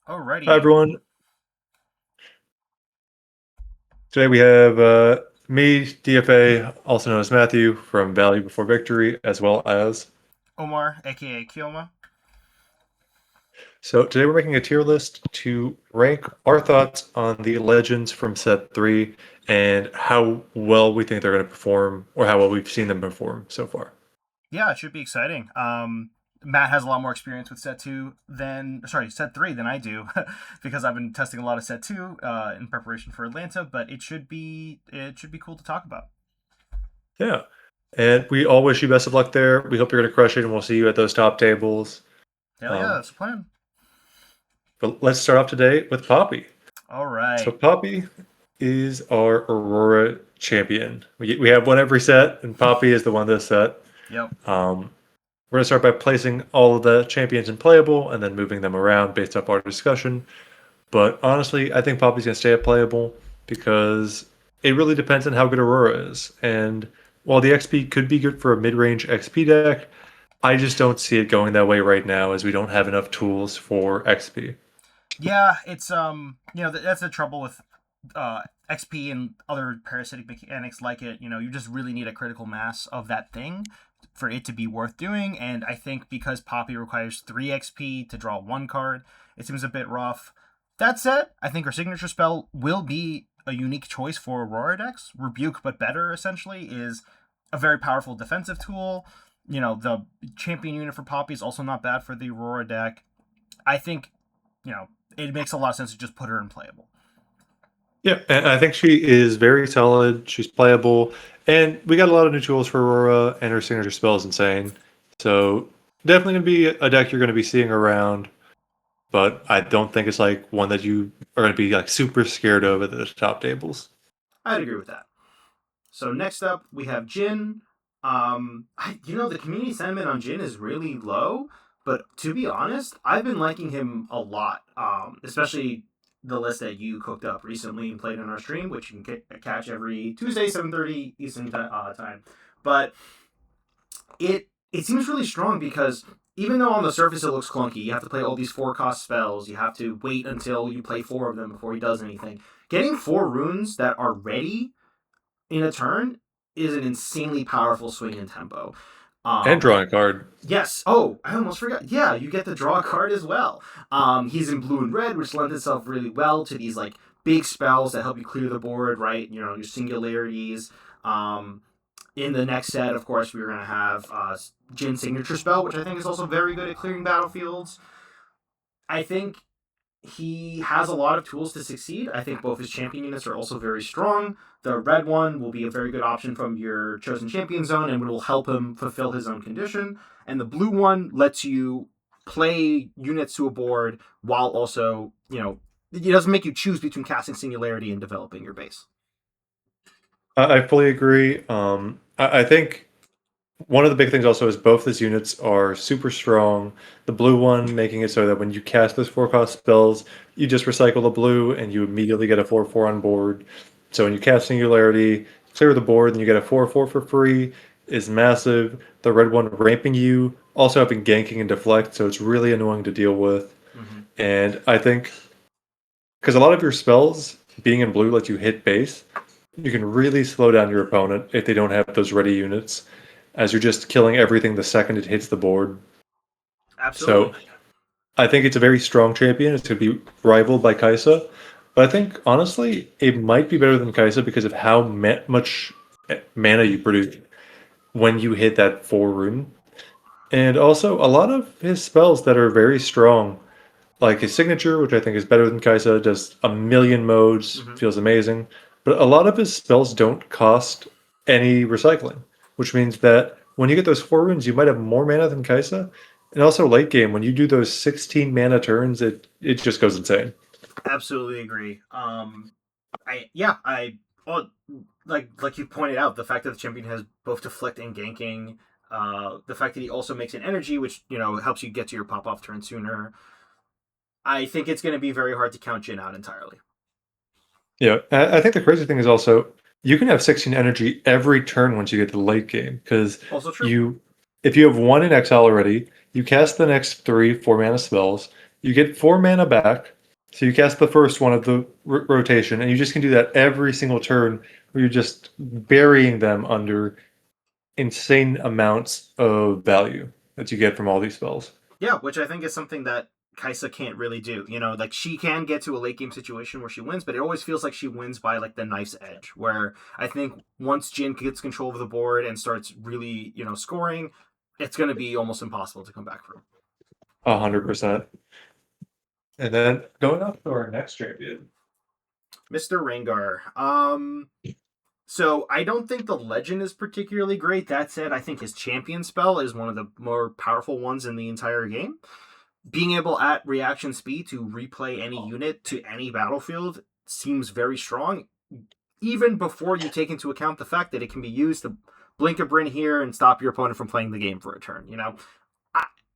Hi Alrighty. everyone. Today we have me, DFA, also known as Matthew from Value Before Victory, as well as. Omar, aka Kioma. So today we're making a tier list to rank our thoughts on the legends from set 3 and how well we think they're going to perform or how well we've seen them perform so far. Yeah, it should be exciting. Matt has a lot more experience with set three than I do, because I've been testing a lot of set two in preparation for Atlanta. But it should be cool to talk about. Yeah. And we all wish you best of luck there. We hope you're going to crush it and we'll see you at those top tables. Hell yeah, Um, that's the plan. but let's start off today with Poppy. All So right. Poppy is our Aurora champion. We have one every set, and Poppy is the one this set. Yep. Um, we're going to start by placing all of the champions in playable and then moving them around based off our discussion. But honestly, I think Poppy's going to stay at playable because it really depends on how good Aurora is. And while the XP could be good for a mid range XP deck, I just don't see it going that way right now as we don't have enough tools for XP. Yeah, it's that's the trouble with XP and other parasitic mechanics like it. You just really need a critical mass of that thing for it to be worth doing. And I think because Poppy requires 3 XP to draw one card, it seems a bit rough. That said, I think her signature spell will be a unique choice for Aurora decks. Rebuke but better essentially is a very powerful defensive tool. The champion unit for Poppy is also not bad for the Aurora deck. I think, it makes a lot of sense to just put her in playable. Yeah, and I think she is very solid. She's playable, and we got a lot of new tools for Aurora, and her signature spell is insane. So definitely gonna be a deck you're gonna be seeing around, but I don't think it's like one that you are gonna be like super scared of at the top tables. I'd agree with that. So next up, we have Jhin. The community sentiment on Jhin is really low, but to be honest, I've been liking him a lot. Especially the list that you cooked up recently and played on our stream, which you can catch every Tuesday, 7:30 Eastern time. But it seems really strong because even though on the surface it looks clunky, you have to play all these 4 cost spells. You have to wait until you play 4 of them before he does anything. Getting 4 runes that are ready in a turn is an insanely powerful swing in tempo. And drawing a card. Yes. Oh, I almost forgot. Yeah, you get to draw a card as well. He's in blue and red, which lends itself really well to these like big spells that help you clear the board, right? Your singularities. Um, in the next set, of course, we're gonna have Jin signature spell, which I think is also very good at clearing battlefields. I think he has a lot of tools to succeed. I think both his champion units are also very strong. The red one will be a very good option from your chosen champion zone and will help him fulfill his own condition. And the blue one lets you play units to a board while also, it doesn't make you choose between casting Singularity and developing your base. I fully agree. I think one of the big things also is both his units are super strong. The blue one making it so that when you cast those 4 cost spells, you just recycle the blue and you immediately get a 4/4 on board. So when you cast Singularity, clear the board, and you get a 4/4 for free is massive. The red one ramping you, also having ganking and deflect, so it's really annoying to deal with. Mm-hmm. And I think because a lot of your spells being in blue lets you hit base, you can really slow down your opponent if they don't have those ready units, as you're just killing everything the second it hits the board. So Absolutely. I think it's a very strong champion. It's going to be rivaled by Kaisa. But I think, honestly, it might be better than Kaisa because of how much mana you produce when you hit that 4 rune. And also, a lot of his spells that are very strong, like his signature, which I think is better than Kaisa, does a million modes, Mm-hmm. feels amazing. But a lot of his spells don't cost any recycling, which means that when you get those 4 runes, you might have more mana than Kaisa. And also late game, when you do those 16 mana turns, it just goes insane. Absolutely agree. Well, like you pointed out, the fact that the champion has both deflect and ganking, the fact that he also makes an energy, which helps you get to your pop off turn sooner. I think it's going to be very hard to count Jin out entirely. Yeah, I think the crazy thing is also you can have 16 energy every turn once you get to the late game because Also true. you, if you have one in exile already, you cast the next 3 4 mana spells. You get 4 mana back, so you cast the first one of the rotation, and you just can do that every single turn where you're just burying them under insane amounts of value that you get from all these spells. Yeah, which I think is something that Kaisa can't really do. You know, like she can get to a late game situation where she wins, but it always feels like she wins by like the knife's edge. Where I think once Jhin gets control of the board and starts really, scoring, it's going to be almost impossible to come back from. 100%. And then going up to our next champion. Mr. Rengar. So I don't think the legend is particularly great. That said, I think his champion spell is one of the more powerful ones in the entire game. Being able at reaction speed to replay any unit to any battlefield seems very strong, even before you take into account the fact that it can be used to blink a Bryn here and stop your opponent from playing the game for a turn.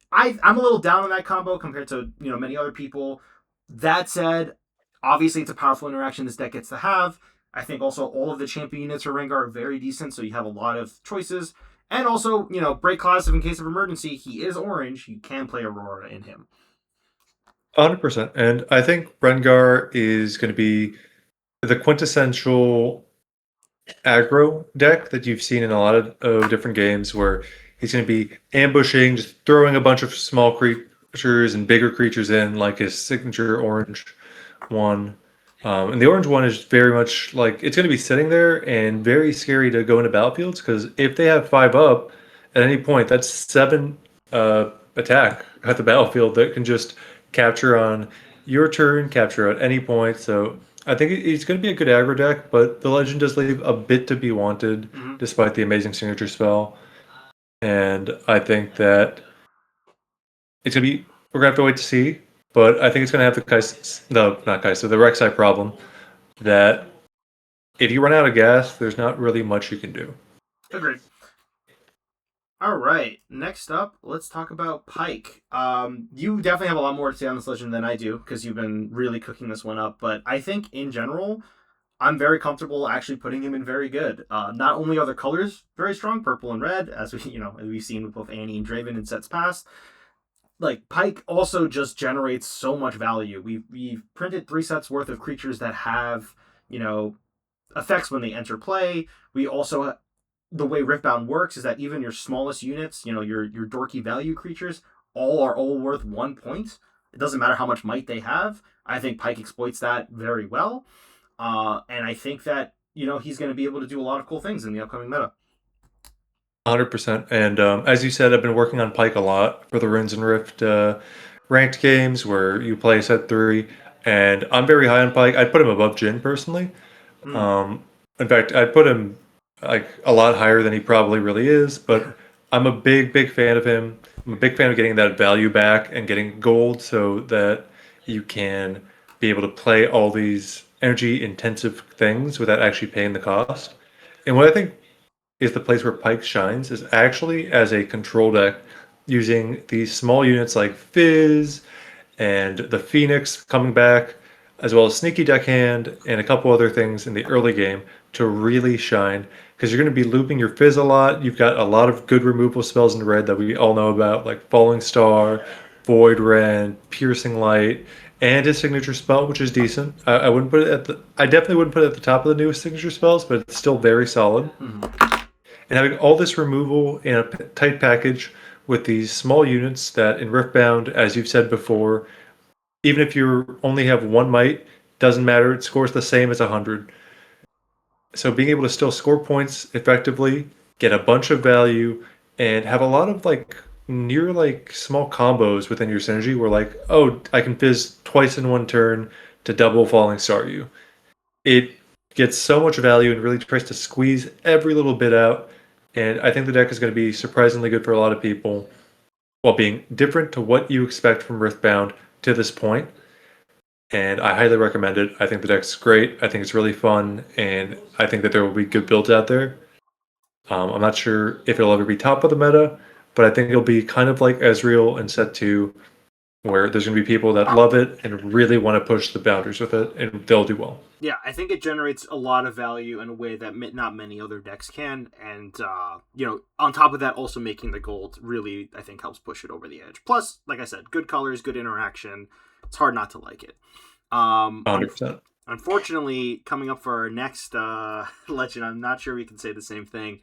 I, I'm a little down on that combo compared to many other people. That said, obviously it's a powerful interaction this deck gets to have. I think also all of the champion units for Rengar are very decent, so you have a lot of choices. And also, break class if in case of emergency, he is orange. You can play Aurora in him. 100%. And I think Rengar is going to be the quintessential aggro deck that you've seen in a lot of different games where he's going to be ambushing, just throwing a bunch of small creatures and bigger creatures in, like his signature orange one. And the orange one is very much like it's going to be sitting there and very scary to go into battlefields because if they have 5 up at any point, that's 7 attack at the battlefield that can just capture on your turn, capture at any point. So I think it's going to be a good aggro deck, but the legend does leave a bit to be wanted despite the amazing signature spell. And I think that it's going to be, we're going to have to wait to see, but I think it's going to have the the Rek'Sai problem that if you run out of gas, there's not really much you can do. Agreed. All right. Next up, let's talk about Pyke. You definitely have a lot more to say on this legend than I do because you've been really cooking this one up. But I think in general, I'm very comfortable actually putting him in very good. Not only are the colors very strong, purple and red, as we've seen with both Annie and Draven in sets past. Like Pyke also just generates so much value. We've printed 3 sets worth of creatures that have effects when they enter play. We also the way Riftbound works is that even your smallest units, your dorky value creatures, all worth 1 point. It doesn't matter how much might they have. I think Pyke exploits that very well, and I think that he's going to be able to do a lot of cool things in the upcoming meta. 100%. And as you said, I've been working on Pyke a lot for the Runes and Rift ranked games where you play set 3, and I'm very high on Pyke. I'd put him above Jhin personally. In fact, I'd put him like a lot higher than he probably really is, but I'm a big fan of him. I'm a big fan of getting that value back and getting gold so that you can be able to play all these energy intensive things without actually paying the cost. And what I think is the place where Pyke shines is actually as a control deck using these small units like Fizz and the Phoenix coming back, as well as Sneaky Deckhand and a couple other things in the early game to really shine. Because you're going to be looping your Fizz a lot. You've got a lot of good removal spells in red that we all know about, like Falling Star, Void Rend, Piercing Light, and his signature spell, which is decent. I wouldn't put it I definitely wouldn't put it at the top of the newest signature spells, but it's still very solid. And having all this removal in a tight package with these small units that in Riftbound, as you've said before, even if you only have 1 might, doesn't matter. It scores the same as 100. So being able to still score points effectively, get a bunch of value, and have a lot of near small combos within your synergy where oh, I can fizz twice in 1 turn to double Falling Star you. It gets so much value and really tries to squeeze every little bit out. And I think the deck is going to be surprisingly good for a lot of people while being different to what you expect from Riftbound to this point. And I highly recommend it. I think the deck's great. I think it's really fun. And I think that there will be good builds out there. I'm not sure if it'll ever be top of the meta, but I think it'll be kind of like Ezreal in set 2, where there's going to be people that love it and really want to push the boundaries with it, and they'll do well. Yeah, I think it generates a lot of value in a way that not many other decks can, and on top of that, also making the gold really, I think, helps push it over the edge. Plus, like I said, good colors, good interaction. It's hard not to like it. 100%. Unfortunately, coming up for our next legend, I'm not sure we can say the same thing.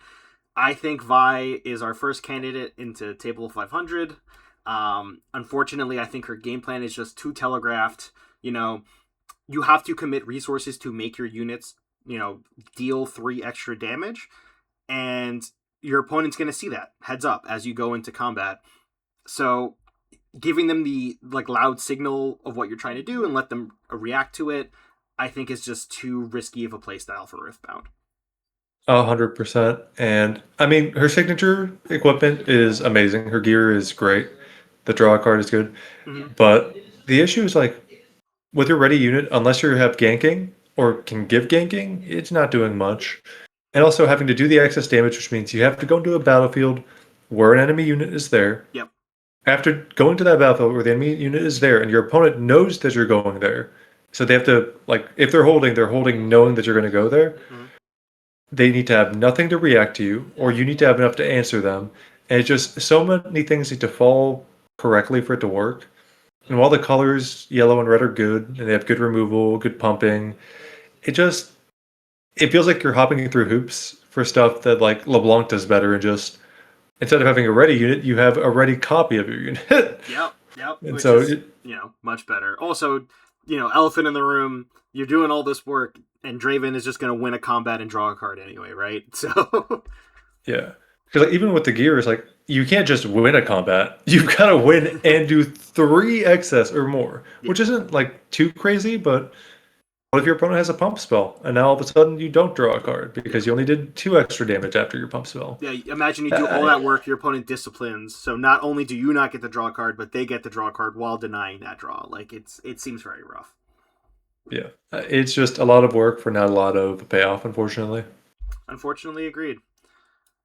I think Vi is our first candidate into Table 500. Unfortunately, I think her game plan is just too telegraphed. You have to commit resources to make your units, deal 3 extra damage, and your opponent's going to see that heads up as you go into combat. So giving them the loud signal of what you're trying to do and let them react to it, I think is just too risky of a playstyle for Riftbound. 100%. And I mean, her signature equipment is amazing. Her gear is great. The draw card is good. Mm-hmm. But the issue is with your ready unit, unless you have ganking or can give ganking, it's not doing much. And also having to do the excess damage, which means you have to go into a battlefield where an enemy unit is there. Yep. After going to that battlefield where the enemy unit is there and your opponent knows that you're going there, so they have to, if they're holding knowing that you're going to go there. Mm-hmm. They need to have nothing to react to you, or you need to have enough to answer them. And it's just so many things need to fall correctly for it to work. And while the colors, yellow and red, are good, and they have good removal, good pumping, it feels like you're hopping through hoops for stuff that LeBlanc does better, and just instead of having a ready unit, you have a ready copy of your unit. Yep. And which so is, much better. Also, elephant in the room, you're doing all this work, and Draven is just going to win a combat and draw a card anyway, right? So yeah, because even with the gear, it's you can't just win a combat. You've got to win and do 3 excess or more, which isn't too crazy. But what if your opponent has a pump spell, and now all of a sudden you don't draw a card because you only did 2 extra damage after your pump spell? Yeah, imagine you do all that work, your opponent disciplines, so not only do you not get the draw card, but they get the draw card while denying that draw. It seems very rough. Yeah, it's just a lot of work for not a lot of payoff, unfortunately. Unfortunately, agreed.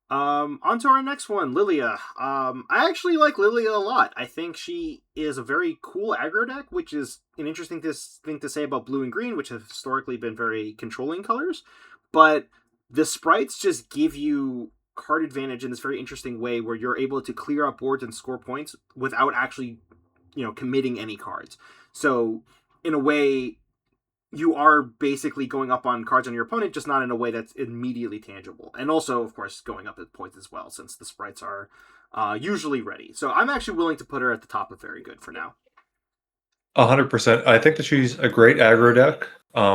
On to our next one, Lillia. I actually like Lillia a lot. I think she is a very cool aggro deck, which is an interesting thing to say about blue and green, which have historically been very controlling colors. But the sprites just give you card advantage in this very interesting way where you're able to clear up boards and score points without actually, committing any cards. So, in a way, you are basically going up on cards on your opponent, just not in a way that's immediately tangible. And also, of course, going up at points as well, since the sprites are usually ready. So I'm actually willing to put her at the top of very good for now. 100%. I think that she's a great aggro deck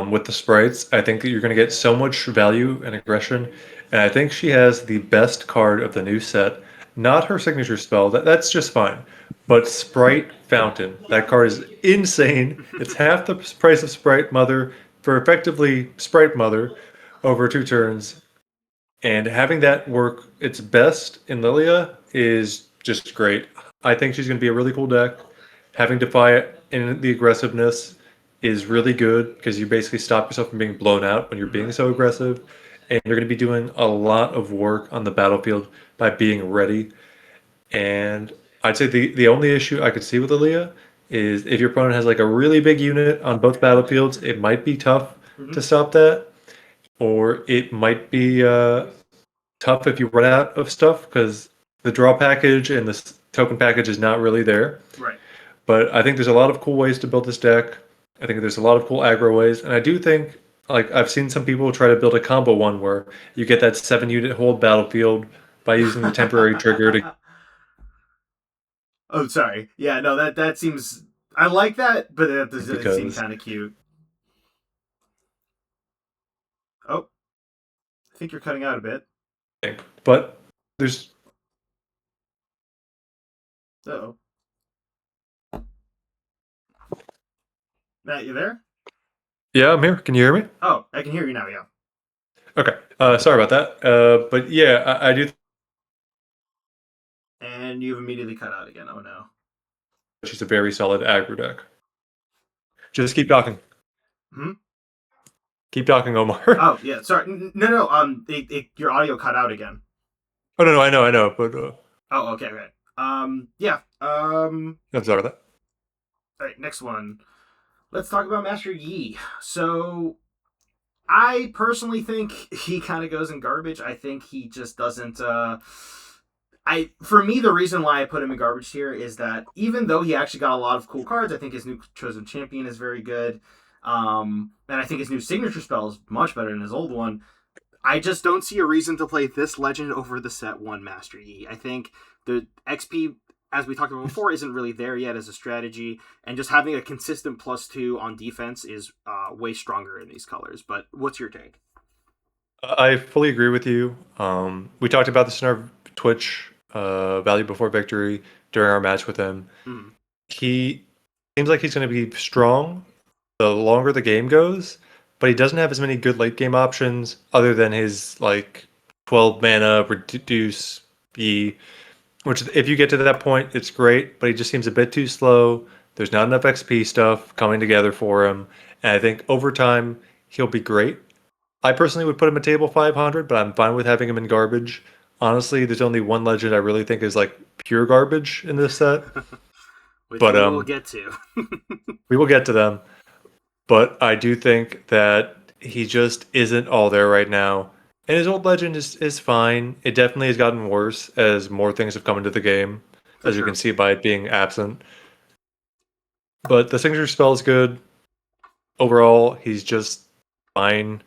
with the sprites. I think that you're going to get so much value and aggression. And I think she has the best card of the new set. Not her signature spell. That's just fine. But Sprite Fountain. That card is insane. It's half the price of Sprite Mother for effectively Sprite Mother over 2 turns. And having that work its best in Lillia is just great. I think she's going to be a really cool deck. Having Defy in the aggressiveness is really good because you basically stop yourself from being blown out when you're being so aggressive. And you're going to be doing a lot of work on the battlefield by being ready. And I'd say the only issue I could see with Lillia is if your opponent has a really big unit on both battlefields, it might be tough to stop that. Or it might be tough if you run out of stuff because the draw package and the token package is not really there. Right. But I think there's a lot of cool ways to build this deck. I think there's a lot of cool aggro ways. And I do think, I've seen some people try to build a combo one where you get that 7-unit hold battlefield by using the temporary trigger to... Oh, sorry. Yeah, no, that seems... I like that, but it seems kind of cute. Oh. I think you're cutting out a bit. But there's... Uh-oh. Matt, you there? Yeah, I'm here. Can you hear me? Oh, I can hear you now, yeah. Okay. Sorry about that. But yeah, I do... And you've immediately cut out again. Oh, no. She's a very solid aggro deck. Just keep talking. Keep talking, Omar. Oh, yeah. Sorry. No. Your audio cut out again. Oh, no, I know. But... Oh, okay. Yeah. I'm sorry about that. All right, next one. Let's talk about Master Yi. So I personally think he kind of goes in garbage. I think he just doesn't. For me, the reason why I put him in garbage tier is that even though he actually got a lot of cool cards, I think his new chosen champion is very good, and I think his new signature spell is much better than his old one. I just don't see a reason to play this legend over the set one Master Yi. I think the XP, as we talked about before, isn't really there yet as a strategy, and just having a consistent +2 on defense is way stronger in these colors. But what's your take? I fully agree with you. We talked about this in our Twitch value before victory during our match with him. Mm. He seems like he's going to be strong the longer the game goes, but he doesn't have as many good late game options other than his like 12 mana reduce E, which if you get to that point, it's great, but he just seems a bit too slow. There's not enough XP stuff coming together for him, and I think over time he'll be great. I personally would put him at table 500, but I'm fine with having him in garbage. Honestly, there's only one legend I really think is like pure garbage in this set, Which but we will get to. we will get to them. But I do think that he just isn't all there right now. And his old legend is fine. It definitely has gotten worse as more things have come into the game, For as you sure. can see by it being absent. But the signature spell is good. Overall, he's just fine.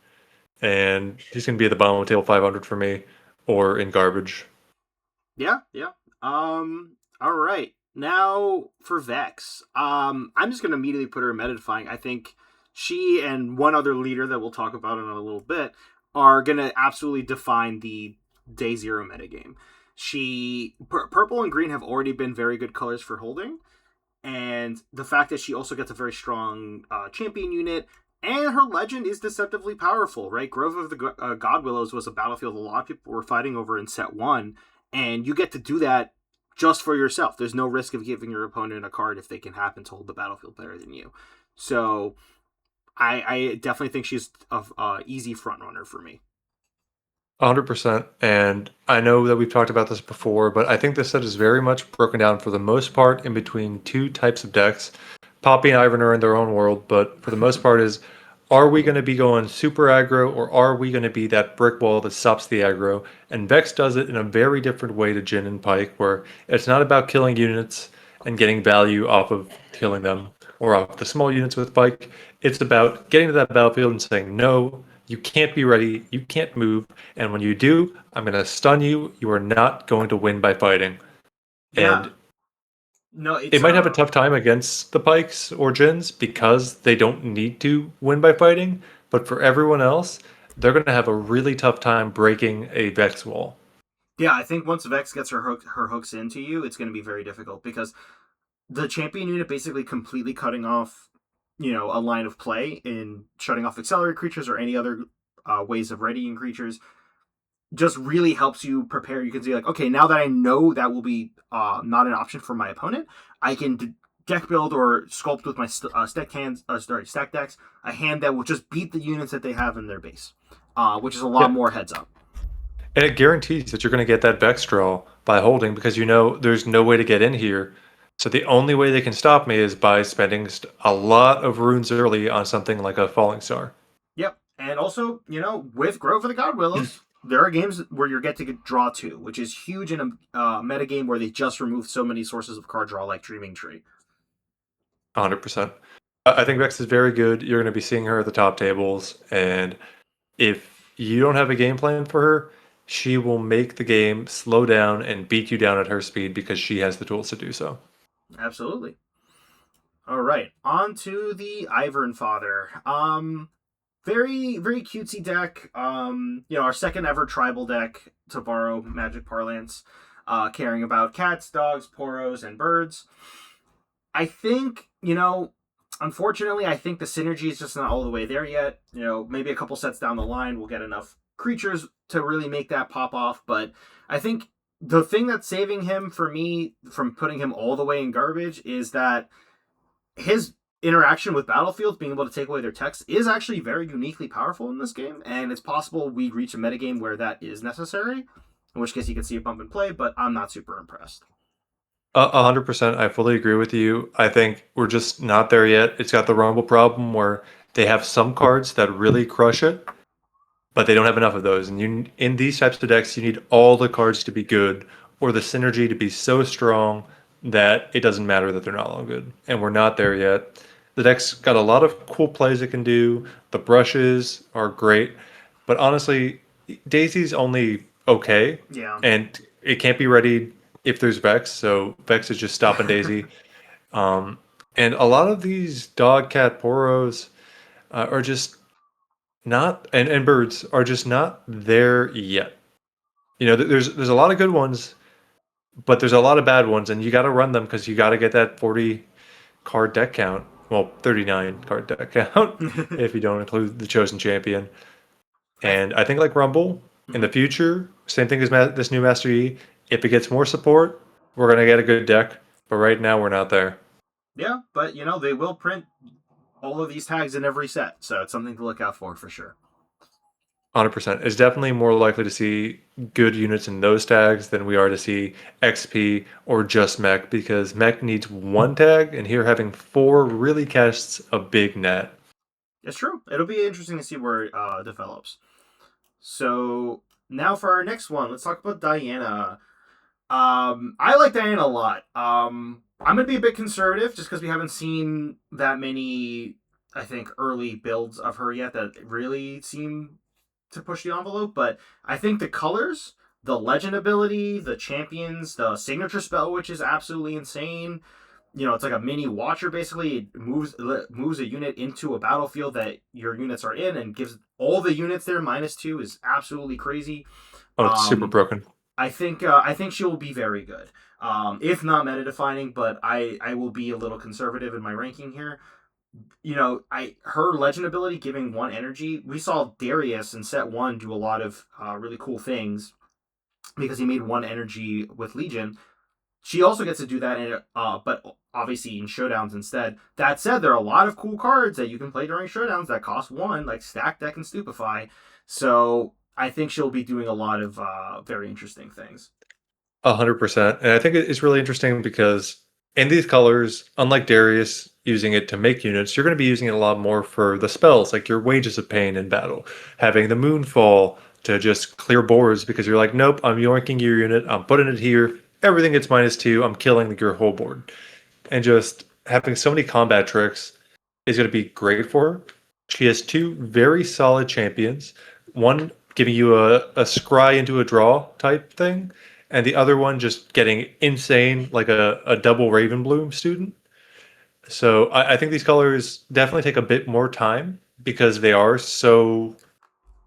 And he's going to be at the bottom of table 500 for me or in garbage. Yeah, yeah. All right. Now for Vex. I'm just gonna immediately put her in meta defying. I think she and one other leader that we'll talk about in a little bit are gonna absolutely define the day zero metagame. Purple and green have already been very good colors for holding, and the fact that she also gets a very strong champion unit and her legend is deceptively powerful, right? Grove of the God Willows was a battlefield a lot of people were fighting over in set one, and you get to do that just for yourself. There's no risk of giving your opponent a card if they can happen to hold the battlefield better than you. So I definitely think she's a easy front runner for me. 100%. And I know that we've talked about this before, but I think this set is very much broken down for the most part in between two types of decks. Poppy and Ivern are in their own world, but for the most part is, are we going to be going super aggro or are we going to be that brick wall that stops the aggro? And Vex does it in a very different way to Jhin and Pyke, where it's not about killing units and getting value off of killing them or off the small units with Pyke. It's about getting to that battlefield and saying, no, you can't be ready, you can't move, and when you do, I'm going to stun you. You are not going to win by fighting. Yeah. And No, it it's might have a tough time against the Pikes or Jins because they don't need to win by fighting, but for everyone else, they're going to have a really tough time breaking a Vex wall. yeah. I think once Vex gets her hooks into you, it's going to be very difficult because the champion unit basically completely cutting off, a line of play in shutting off accelerate creatures or any other ways of readying creatures just really helps you prepare. You can see like, okay, now that I know that will be not an option for my opponent, I can deck build or sculpt with my stack decks a hand that will just beat the units that they have in their base, which is a lot Yeah. more heads up. And it guarantees that you're going to get that Vex draw by holding because you know there's no way to get in here. So the only way they can stop me is by spending a lot of runes early on something like a Falling Star. Yep, and also with Grove of the God Willows, there are games where you get to draw two, which is huge in a meta game where they just removed so many sources of card draw like Dreaming Tree. 100%. I think Vex is very good. You're going to be seeing her at the top tables, and if you don't have a game plan for her, she will make the game slow down and beat you down at her speed because she has the tools to do so. Absolutely. All right, on to the Ivern Father. Very very cutesy deck. Our second ever tribal deck to borrow Magic parlance, caring about cats, dogs, poros, and birds. I think unfortunately, I think the synergy is just not all the way there yet. Maybe a couple sets down the line, we'll get enough creatures to really make that pop off. But I think the thing that's saving him for me from putting him all the way in garbage is that his interaction with battlefields, being able to take away their text, is actually very uniquely powerful in this game. And it's possible we reach a metagame where that is necessary, in which case you can see a bump and play, but I'm not super impressed. 100%. I fully agree with you. I think we're just not there yet. It's got the Rumble problem where they have some cards that really crush it, but they don't have enough of those. And you, in these types of decks, you need all the cards to be good or the synergy to be so strong that it doesn't matter that they're not all good. And we're not there yet. The deck's got a lot of cool plays it can do. The brushes are great, but honestly, Daisy's only okay, Yeah. and it can't be ready if there's Vex. So Vex is just stopping Daisy. Um, and a lot of these dog cat poros are just not, and birds are just not there yet. You know, there's a lot of good ones, but there's a lot of bad ones, and you got to run them because you got to get that 40 card deck count. Well, 39 card deck count if you don't include the chosen champion. I, And I think like Rumble in the future, same thing as this new Master Yi. If it gets more support, we're gonna get a good deck. But right now, we're not there. yeah, but they will print all of these tags in every set, so it's something to look out for sure. 100%. It's definitely more likely to see good units in those tags than we are to see XP or just mech because mech needs one tag, and here having four really casts a big net. It's true. It'll be interesting to see where it develops. So now for our next one, let's talk about Diana. I like Diana a lot. I'm gonna be a bit conservative just because we haven't seen that many, I think, early builds of her yet that really seem to push the envelope. But I think the colors, the legend ability, the champions, the signature spell, which is absolutely insane. It's like a mini watcher basically. It moves a unit into a battlefield that your units are in and gives all the units there -2 is absolutely crazy. Oh, it's super Um, broken. I think she will be very good. If not meta defining, but I will be a little conservative in my ranking here. I her legend ability giving one energy. We saw Darius in set one do a lot of really cool things because he made one energy with Legion. She also gets to do that, but obviously in showdowns instead. That said, there are a lot of cool cards that you can play during showdowns that cost one, like Stack Deck and Stupefy. So I think she'll be doing a lot of very interesting things. 100%. And I think it's really interesting because in these colors, unlike Darius using it to make units, you're going to be using it a lot more for the spells, like your Wages of Pain in battle, having the Moonfall to just clear boards because you're like, nope, I'm yoinking your unit, I'm putting it here, everything gets -2, I'm killing your whole board. And just having so many combat tricks is going to be great for her. She has two very solid champions, one giving you a scry into a draw type thing, and the other one just getting insane like a double Ravenbloom student. So I think these colors definitely take a bit more time because they are so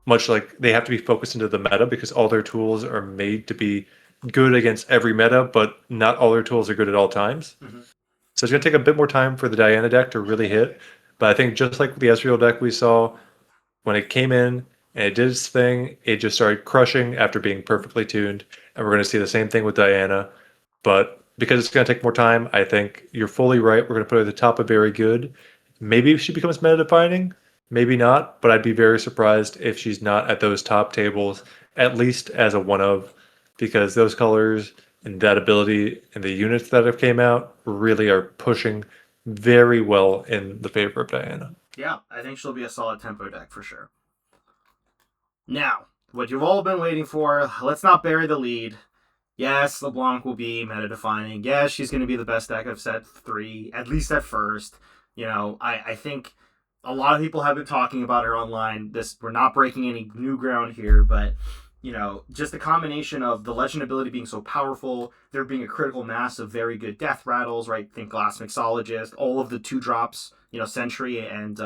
much like they have to be focused into the meta because all their tools are made to be good against every meta, but not all their tools are good at all times. Mm-hmm. So it's going to take a bit more time for the Diana deck to really hit. But I think just like the Ezreal deck we saw, when it came in and it did its thing, it just started crushing after being perfectly tuned. And we're going to see the same thing with Diana. But because it's going to take more time, I think you're fully right. We're going to put her at the top of very good. Maybe she becomes meta defining, maybe not. But I'd be very surprised if she's not at those top tables, at least as a one of, because those colors and that ability and the units that have came out really are pushing very well in the favor of Diana. Yeah, I think she'll be a solid tempo deck for sure. Now, what you've all been waiting for, let's not bury the lead. Yes, LeBlanc will be meta defining. Yes, she's going to be the best deck of set three, at least at first. I think a lot of people have been talking about her online. We're not breaking any new ground here, but just the combination of the legend ability being so powerful, there being a critical mass of very good death rattles, right? Think Glass Mixologist, all of the two drops, Sentry and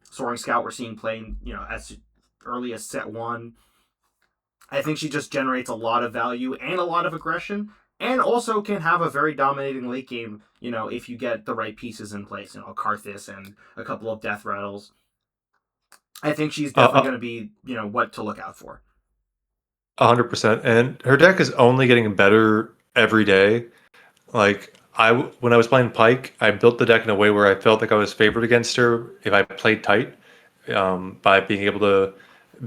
Soaring Scout we're seeing playing, as early as set one. I think she just generates a lot of value and a lot of aggression, and also can have a very dominating late game. If you get the right pieces in place. Karthus and a couple of death rattles. I think she's definitely going to be what to look out for. 100%. And her deck is only getting better every day. Like when I was playing Pyke, I built the deck in a way where I felt like I was favored against her if I played tight, by being able to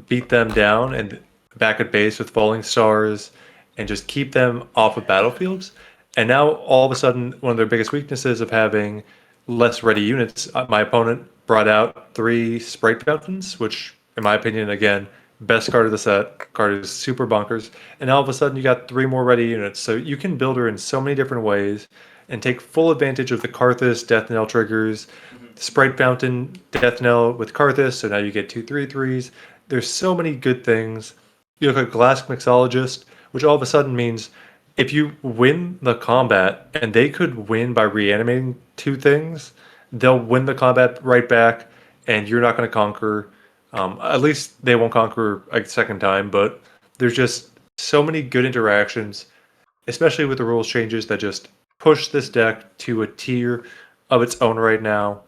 beat them down and back at base with falling stars and just keep them off of battlefields. And now all of a sudden, one of their biggest weaknesses of having less ready units, my opponent brought out 3 Sprite Fountains, which, in my opinion, again, best card of the set. Card is super bonkers. And all of a sudden, you got 3 more ready units. So you can build her in so many different ways and take full advantage of the Karthus Death Knell triggers, Hmm. the Sprite Fountain Death Knell with Karthus. So now you get 2/3/3s. There's so many good things. You look at Glass Mixologist, which all of a sudden means if you win the combat and they could win by reanimating 2 things, they'll win the combat right back, and you're not going to conquer. At least they won't conquer a second time, but there's just so many good interactions, especially with the rules changes that just push this deck to a tier of its own right now.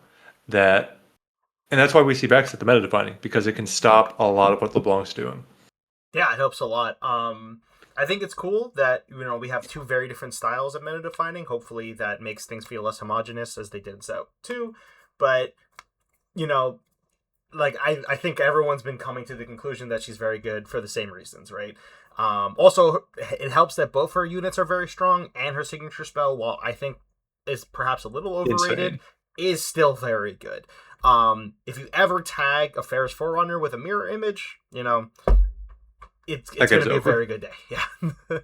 That and that's why we see Vex at the meta defining because it can stop a lot of what LeBlanc's doing. Yeah, it helps a lot. I think it's cool that we have two very different styles of meta defining. Hopefully, that makes things feel less homogenous as they did in Set 2. But you know, like I think everyone's been coming to the conclusion that she's very good for the same reasons, right? Also, it helps that both her units are very strong, and her signature spell, while I think is perhaps a little overrated, Insane. is still very good. If you ever tag a Ferris Forerunner with a mirror image, it's That going game's to be a over. very good day. Yeah.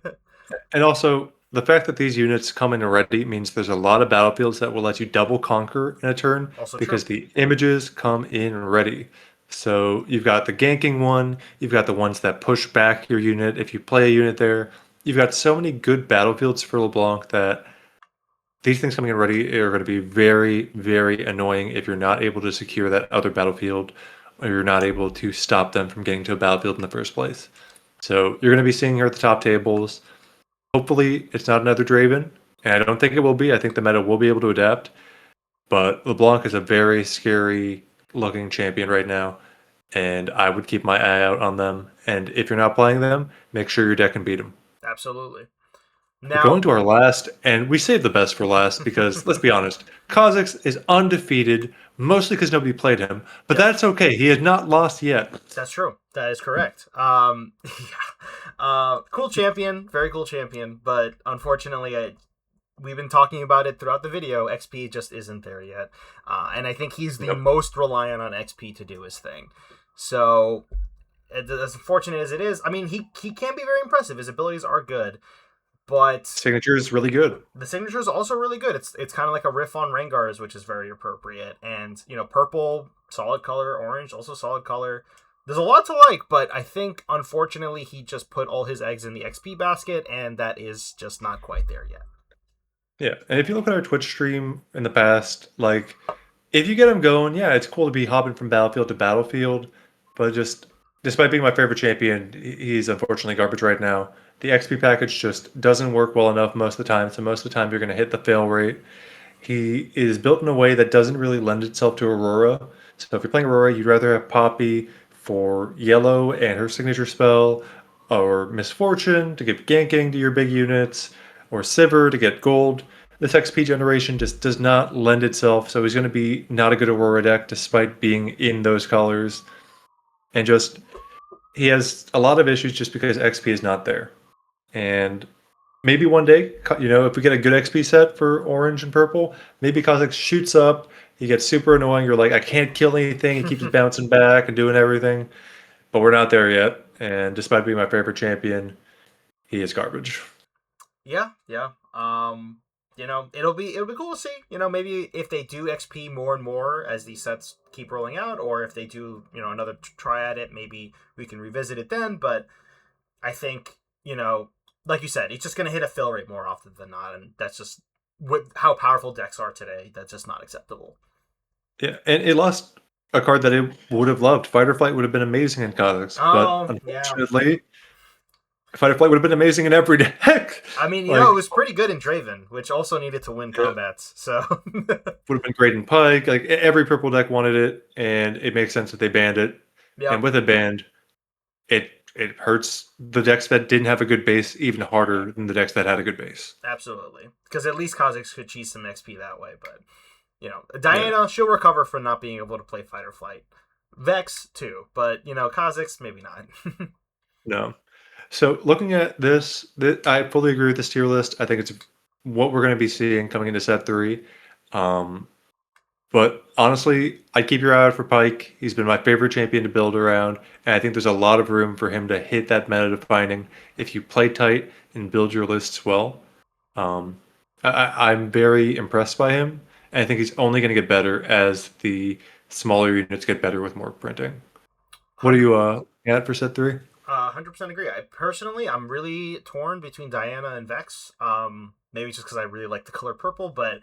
And also, the fact that these units come in already means there's a lot of battlefields that will let you double conquer in a turn Also true. because the images come in ready. So you've got the ganking one, you've got the ones that push back your unit if you play a unit there. You've got so many good battlefields for LeBlanc that these things coming in ready are going to be very, very annoying if you're not able to secure that other battlefield or you're not able to stop them from getting to a battlefield in the first place. So you're going to be seeing her at the top tables. Hopefully, it's not another Draven, and I don't think it will be. I think the meta will be able to adapt. But LeBlanc is a very scary looking champion right now, and I would keep my eye out on them. And if you're not playing them, make sure your deck can beat them. Absolutely. We're going Now, to our last, and we saved the best for last because let's be honest, Khazix is undefeated, mostly because nobody played him. But yep, that's okay. He has not lost yet. that's true. That is correct. Yeah. Cool champion, very cool champion, but unfortunately, we've been talking about it throughout the video. XP just isn't there yet, and I think he's the Nope. most reliant on XP to do his thing. So, as unfortunate as it is, I mean, he can be very impressive. His abilities are good, but Signature is really good. the signature is also really good. It's kind of like a riff on Rengar's, which is very appropriate. And purple, solid color; orange, also solid color. There's a lot to like, but I think unfortunately he just put all his eggs in the XP basket, and that is just not quite there yet. Yeah, and if you look at our Twitch stream in the past, like if you get him going, yeah, it's cool to be hopping from battlefield to battlefield. But just despite being my favorite champion, he's unfortunately garbage right now. The XP package just doesn't work well enough most of the time. So most of the time you're going to hit the fail rate. He is built in a way that doesn't really lend itself to Aurora. So if you're playing Aurora, you'd rather have Poppy for yellow and her signature spell, or Misfortune to give ganking to your big units, or Sivir to get gold. This XP generation just does not lend itself, so he's going to be not a good Aurora deck despite being in those colors. And just, he has a lot of issues just because XP is not there. And maybe one day, if we get a good XP set for orange and purple, maybe Kha'Zix shoots up, he gets super annoying. You're like, I can't kill anything. He keeps bouncing back and doing everything. But we're not there yet. And despite being my favorite champion, he is garbage. Yeah, yeah. It'll be cool to see. Maybe if they do XP more and more as these sets keep rolling out, or if they do another try at it, maybe we can revisit it then. But I think like you said, it's just gonna hit a fill rate more often than not, and that's just with how powerful decks are today. That's just not acceptable. Yeah, and it lost a card that it would have loved. Fight or Flight would have been amazing in Kha'Zix, but Oh yeah. unfortunately, Fight or Flight would have been amazing in every deck. I mean, it Like, was pretty good in Draven, which also needed to win yeah, combats. So would have been great in Pyke. Like every purple deck wanted it, and it makes sense that they banned it. yeah, And with it banned, it hurts the decks that didn't have a good base even harder than the decks that had a good base. absolutely. Because at least Kha'Zix could cheese some XP that way. But Yeah, Diana, she'll recover for not being able to play Fight or Flight. Vex too, but Kha'Zix maybe not. no. So looking at this, I fully agree with this tier list. I think it's what we're going to be seeing coming into set three. Um, but honestly, I'd keep your eye out for Pyke. He's been my favorite champion to build around, and I think there's a lot of room for him to hit that meta defining if you play tight and build your lists well. Um, I'm very impressed by him, and I think he's only going to get better as the smaller units get better with more printing. What are you at for set three? 100% agree. I'm really torn between Diana and Vex. Maybe just because I really like the color purple, but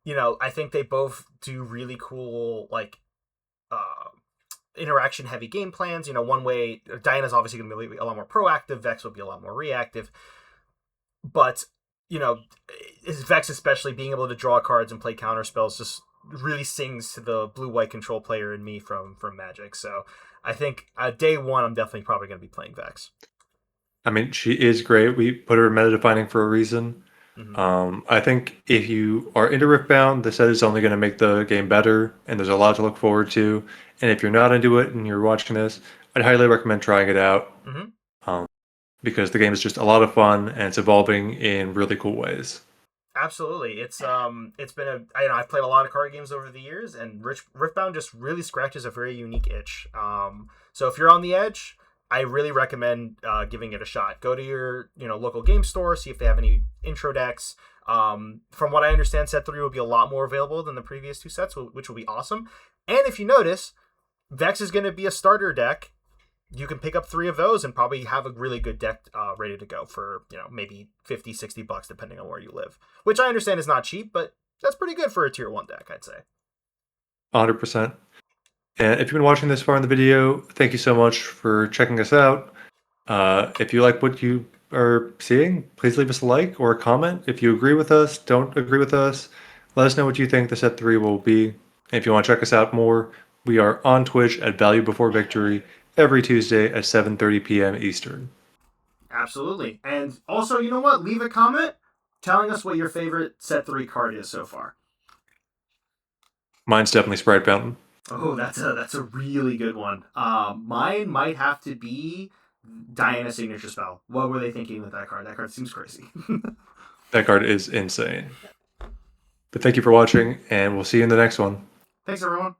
I think they both do really cool uh, interaction heavy game plans. One way Diana's obviously going to be a lot more proactive. Vex will be a lot more reactive. But you know, Vex especially being able to draw cards and play counter spells just really sings to the blue white control player in me from Magic. So I think day one I'm definitely probably going to be playing Vex. I mean, she is great. We put her meta defining for a reason. Mm-hmm. I think if you are into Riftbound, the set is only going to make the game better, and there's a lot to look forward to. And if you're not into it and you're watching this, I'd highly recommend trying it out Mm-hmm. um, because the game is just a lot of fun and it's evolving in really cool ways. Absolutely, it's been I've played a lot of card games over the years, and Riftbound just really scratches a very unique itch. So if you're on the edge, I really recommend giving it a shot. Go to your local game store, see if they have any intro decks. From what I understand, set three will be a lot more available than the previous two sets, which will be awesome. And if you notice, Vex is going to be a starter deck. You can pick up three of those and probably have a really good deck ready to go for maybe $50-$60 depending on where you live, which I understand is not cheap, but that's pretty good for a tier 1 deck, I'd say. 100%. And if you've been watching this far in the video, thank you so much for checking us out. If you like what you are seeing, please leave us a like or a comment. If you agree with us, don't agree with us, let us know what you think the set 3 will be. And if you want to check us out more, we are on Twitch at Value Before Victory every Tuesday at 7:30 p.m. Eastern. Absolutely. And also, you know what? Leave a comment telling us what your favorite set 3 card is so far. Mine's definitely Sprite Fountain. Oh, that's a really good one. Mine might have to be Diana Signature Spell. What were they thinking with that card? That card seems crazy. That card is insane. But thank you for watching, and we'll see you in the next one. Thanks, everyone.